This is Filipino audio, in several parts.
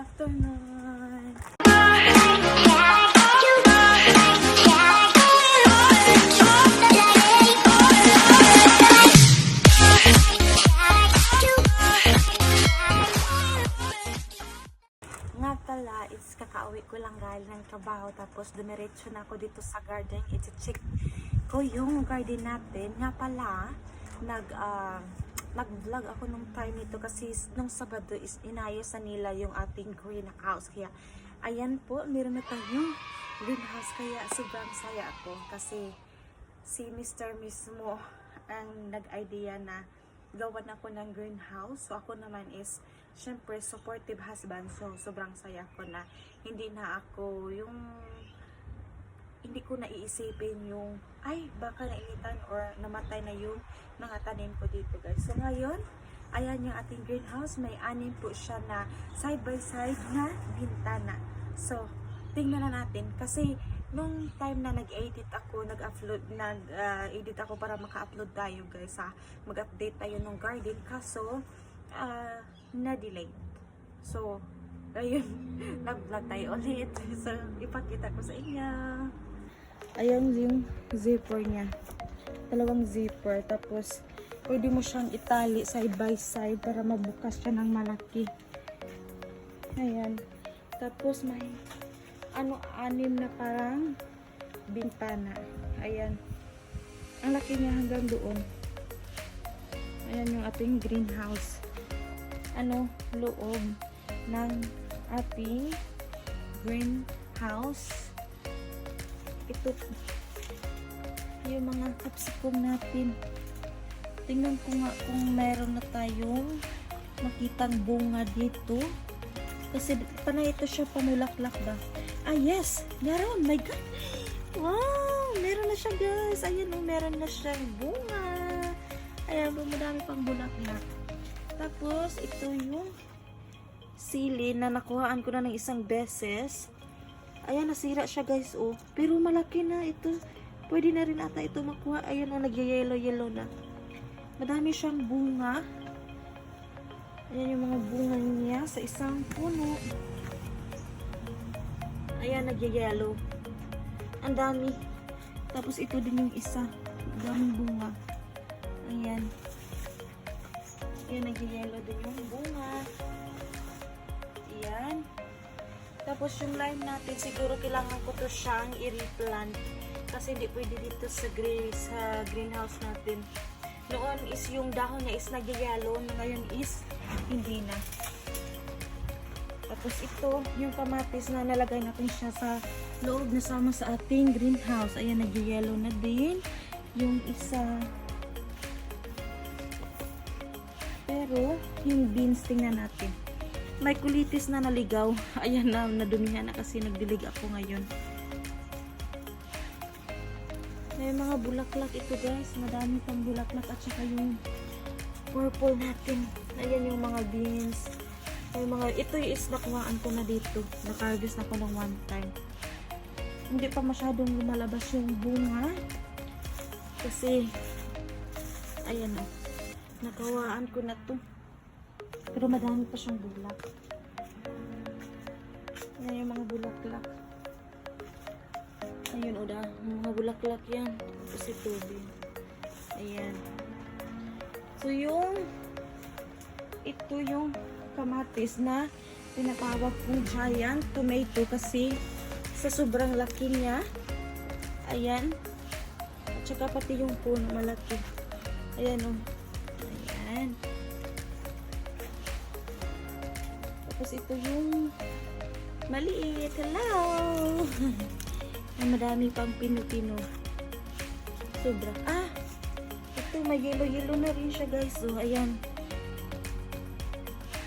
afternoon. Nga pala, it's kakauwi ko lang galing ng trabaho tapos dumiretso na ako dito sa garden. I-check ko yung garden natin. Nga pala, nag-vlog ako nung time ito kasi nung Sabado is inayos na nila yung ating greenhouse. Kaya, ayan po, meron na tayong greenhouse. Kaya sobrang saya ako kasi si Mr. mismo ang nag-idea na gawan ako ng greenhouse. So ako naman is syempre supportive husband. So sobrang saya ko na hindi ko na iisipin yung ay baka nainitan or namatay na yung mga tanim ko dito guys. So ngayon, ayan yung ating greenhouse. May 6 po siya na side by side na bintana. So tingnan na natin kasi nung time na nag-edit ako, nag-edit ako para maka-upload tayo guys, mag-update tayo ng garden kaso na-delay. So, ayun, nag-vlog tayo ulit. So, ipakita ko sa inyo. Ayan yung zipper niya. Dalawang zipper. Tapos, pwede mo siyang itali side by side para mabukas siya ng malaki. Ayan. Tapos, may 6 na parang bintana. Ayan. Ang laki niya hanggang doon. Ayan yung ating greenhouse. Loob ng ating greenhouse. Ito yung mga capsicum natin. Tingnan ko nga kung meron na tayong makitang bunga dito. Kasi panay ito siya pamulaklak ba? Ah, yes! Meron! My God! Wow! Meron na siya guys! Ayan o, meron na siyang bunga. Ayan, madami pang bulaklak. Tapos, ito yung sili na nakuhaan ko na ng isang beses. Ayan, nasira siya guys oh. Pero malaki na ito. Pwede na rin ata ito makuha. Ayan o, nagyayelo-yelo na. Madami siyang bunga. Ayan yung mga bunga niya sa isang puno. Ayan, nagyayelo. Ang dami. Tapos ito din yung isa. Daming bunga. Ayan. Ayan, nagyayelo din yung bunga. Ayan. Tapos yung lime natin, siguro kailangan ko to siyang i-replant. Kasi hindi pwede dito sa greenhouse natin. Noon is yung dahon niya is nagyayelo. Ngayon is hindi na. Tapos ito, yung kamatis na nalagay natin siya sa loob na sama sa ating greenhouse. Ayan, nag-yellow na din. Yung isa. Pero, yung beans, tingnan natin. May kulitis na naligaw. Ayan na, nadumihan na kasi nagdilig ako ngayon. May mga bulaklak ito guys. Madami pang bulaklak at saka yung purple natin. Ayan yung mga beans. May mga, ito is nakuhaan ko na dito. Nakarvest na ko ng one time. Hindi pa masyadong lumalabas yung bunga. Kasi, ayan o. Nakawaan ko na to. Pero madami pa siyang bulak. Ayan yung mga bulaklak. Ayun o da. Mga bulaklak yan. Tapos ito din. Ayan. So ito yung kamatis na tinatawag kong giant tomato kasi sa sobrang laki niya. Ayan. At saka pati yung puno malaki. Ayan o. Ayan. Tapos ito yung maliit. Hello! Ay, madami pang pino-pino. Sobra. Ah! Ito, may yellow-yellow na rin siya guys. So, ayan.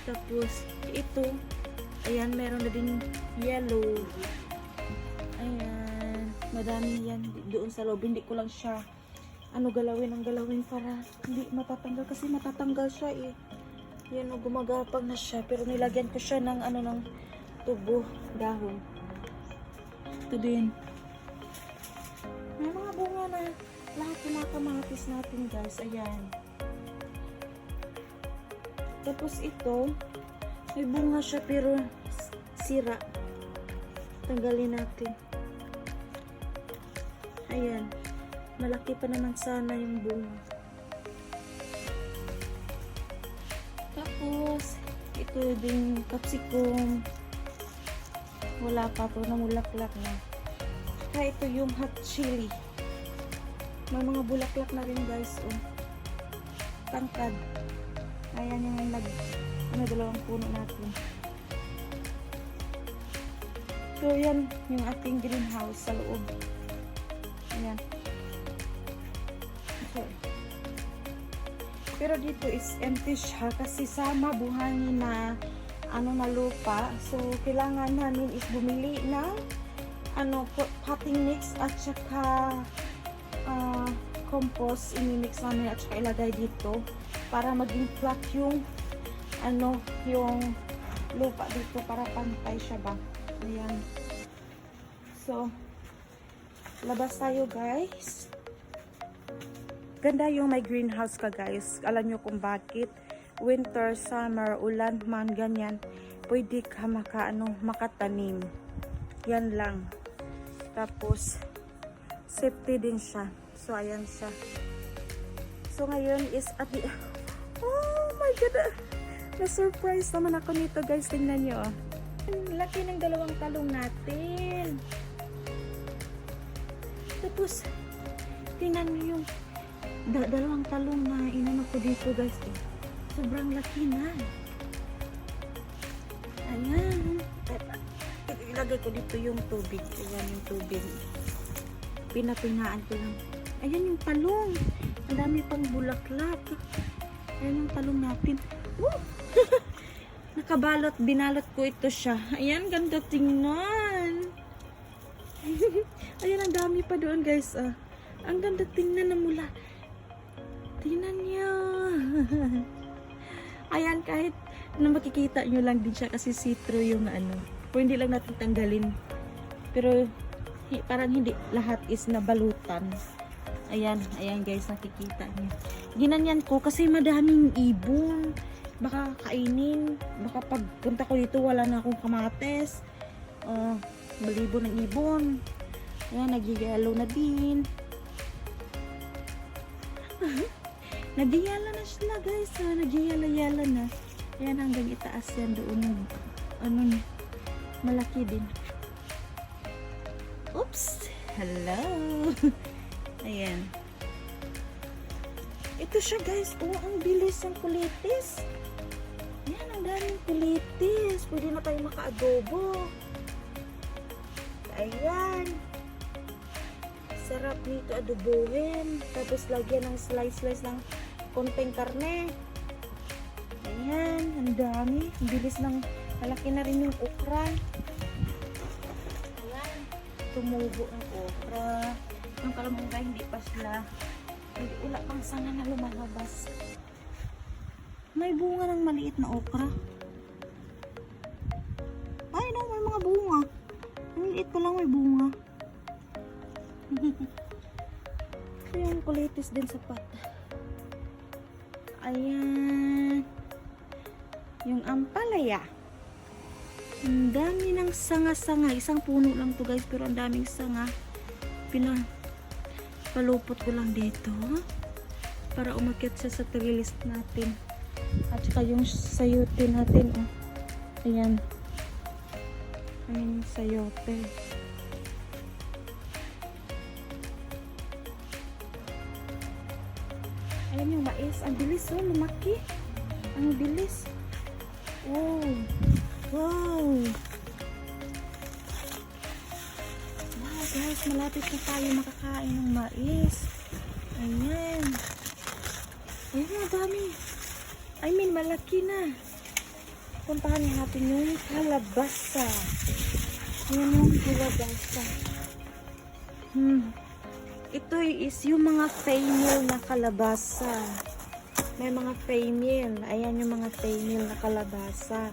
Tapos, ito. Ayan, meron na din yellow. Ayan. Madami yan. Doon sa loob. Hindi ko lang siya galawin para hindi matatanggal. Kasi matatanggal siya eh. Yan o, gumagapang na siya. Pero nilagyan ko siya ng ng tubo, dahon. Ito din. May mga bunga na lahat ng mga kamatis natin guys. Ayan. Tapos ito, may bunga siya pero sira. Tanggalin natin. Ayan. Malaki pa naman sana yung bunga. Tapos, ito din capsicum. Wala pa to, namulaklak na. Kaya ito yung hot chili. May mga bulaklak na rin guys. Oh. Tangkad. Ayan yung dalawang puno natin. So, yan yung ating greenhouse sa loob. Ayan. So, pero dito is empty siya kasi sama buhangin na na lupa. So, kailangan namin is bumili ng potting mix at saka compost. Imimix namin at saka ilagay dito para maging flat yung yung lupa dito para pantay siya ba. Ayan. So, labas tayo guys. Ganda yung may greenhouse ka guys. Alam nyo kung bakit. Winter, summer, ulan man, ganyan. Pwede ka makatanim. Yan lang. Tapos, safety din siya. So, ayan siya. So, ngayon is at the... Oh my God! Na-surprise naman ako nito guys. Tingnan nyo. Ang laki ng dalawang talong natin. Tapos, tingnan nyo yung dalawang talong na inano ko dito guys. Sobrang laki na. Ayan. Ilagay ko dito yung tubig. Ayan yung tubig. Pinapingaan ko lang. Ayan yung talong. Ang dami pang bulaklak. Ayan yung talong natin. Woo! Nakabalot. Binalot ko ito siya. Ayan, ganda tingnan. Ayan, ang dami pa doon guys. Ang ganda tingnan na mula. Tingnan niyo. Ayan, kahit makikita nyo lang din siya kasi see-through yung Pero hindi lang natin tanggalin. Pero parang hindi lahat is nabalutan. Ayan, ayan guys, nakikita nyo. Ginanyan ko kasi madaming ibon. Baka kainin. Baka pagpunta ko dito wala na akong kamates. Malibo ng ibon. Ayan, nagigalo na din. Nagyayala na sila guys. Nagyayala-yala na. Ayan, hanggang itaas yan doon. Malaki din. Oops! Hello! Ayan. Ito siya guys. Oh, ang bilis ng kulitis. Ayan, ang daming kulitis. Pwede na tayo maka-adobo. Ayan. Sarap nito adobohin. Tapos lagyan ng slice ng konting karne. Ayan, ang dami. Ang bilis ng malaki na rin yung okra. Ayan, tumubo ang okra. Yung kalamangga hindi pa sila. Hindi ula pang sana na lumalabas. May bunga ng maliit na okra. Ay no, may mga bunga. Maliit pa lang may bunga. Ito yung kulitis din sa pat. Ayan. Yung ampalaya. Ang dami ng sanga-sanga. Isang puno lang to guys, pero ang daming sanga. Palupot ko lang dito para umakyat siya sa tree list natin. At saka yung sayote natin. Oh. Ayan. Ayan yung sayote. Ayan yung mais. Ang bilis oh, lumaki. Ang bilis. Oh. Wow. Wow guys, malapit na tayo makakain ng mais. Ayan. Ayan, ang dami. I mean, malaki na. Puntahan natin yung kalabasa. Ayan yung kalabasa. Ito is yung mga female na kalabasa. May mga female. Ayan yung mga female na kalabasa.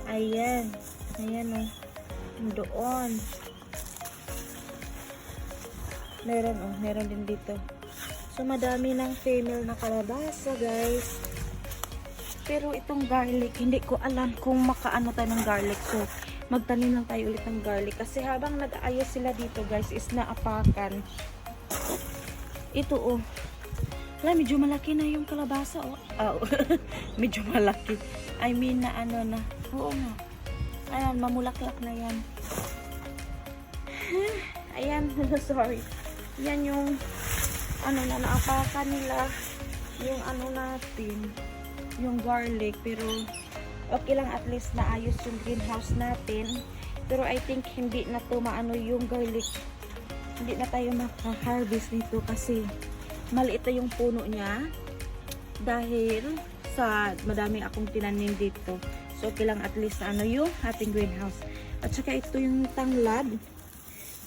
Ayan. Ayan o. Doon. Meron o. Meron din dito. So, madami ng female na kalabasa, guys. Pero itong garlic, hindi ko alam kung makaano tayo ng garlic. So, magtanim lang tayo ulit ng garlic. Kasi habang nag-aayos sila dito guys, is naapakan. Ito oh. Wala, medyo malaki na yung kalabasa oh. Oh. Medyo malaki. I mean na ano na. Oo nga. Ayan, mamulaklak na yan. Ayan, sorry. Yan yung ano na naapakan nila. Yung ano natin. Yung garlic. Pero okay lang, at least naayos yung greenhouse natin. Pero I think hindi na to maano yung garlic. Hindi na tayo maka-harvest nito kasi maliit na yung puno niya. Dahil sa madami akong tinanim dito. So okay lang at least na ano yung ating greenhouse. At saka ito yung tanglad.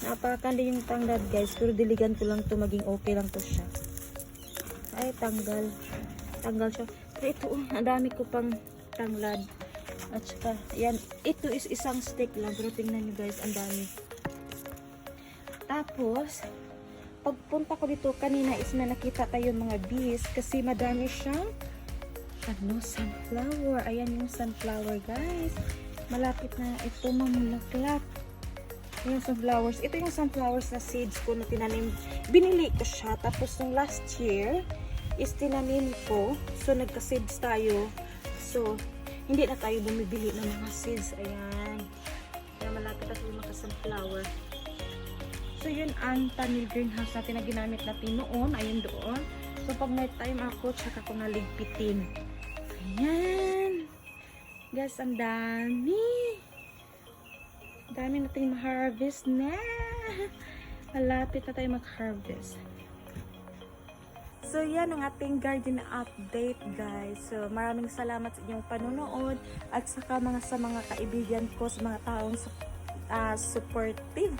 Napakan din yung tanglad guys. Pero diligan ko lang to, maging okay lang to siya. Ay, tanggal. Tanggal siya. Pero ito, ang dami ko pang tanglad. At saka, yan. Ito is isang stick lang. Pero tingnan nyo guys, ang dami. Tapos, pagpunta ko dito kanina is na nakita tayo mga bees. Kasi madami siyang ano, sunflower. Ayan yung sunflower guys. Malapit na ito mamulaklak. Yung sunflowers. Ito yung sunflowers na seeds ko na tinanim. Binili ko siya. Tapos yung last year is tinanim ko. So nagka-seeds tayo. So hindi na tayo bumibili ng mga seeds. Ayan. Kaya malapit na tayo maka-sunflower. So yun ang tunnel greenhouse natin na ginamit natin noon. Ayun doon. So pag may time ako, tsaka ko naligpitin. Ayan. Guys, ang dami. Dami natin ma-harvest na. Malapit na tayo mag-harvest. So, yan ang ating garden update, guys. So, maraming salamat sa inyong panunood at saka sa mga kaibigan ko, sa mga taong supportive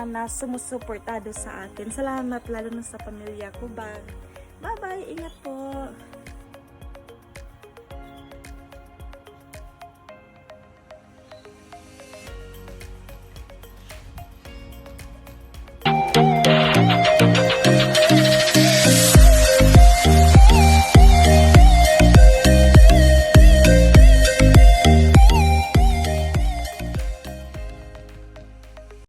na sumusuportado sa akin. Salamat, lalo na sa pamilya ko. Bye-bye. Ingat po.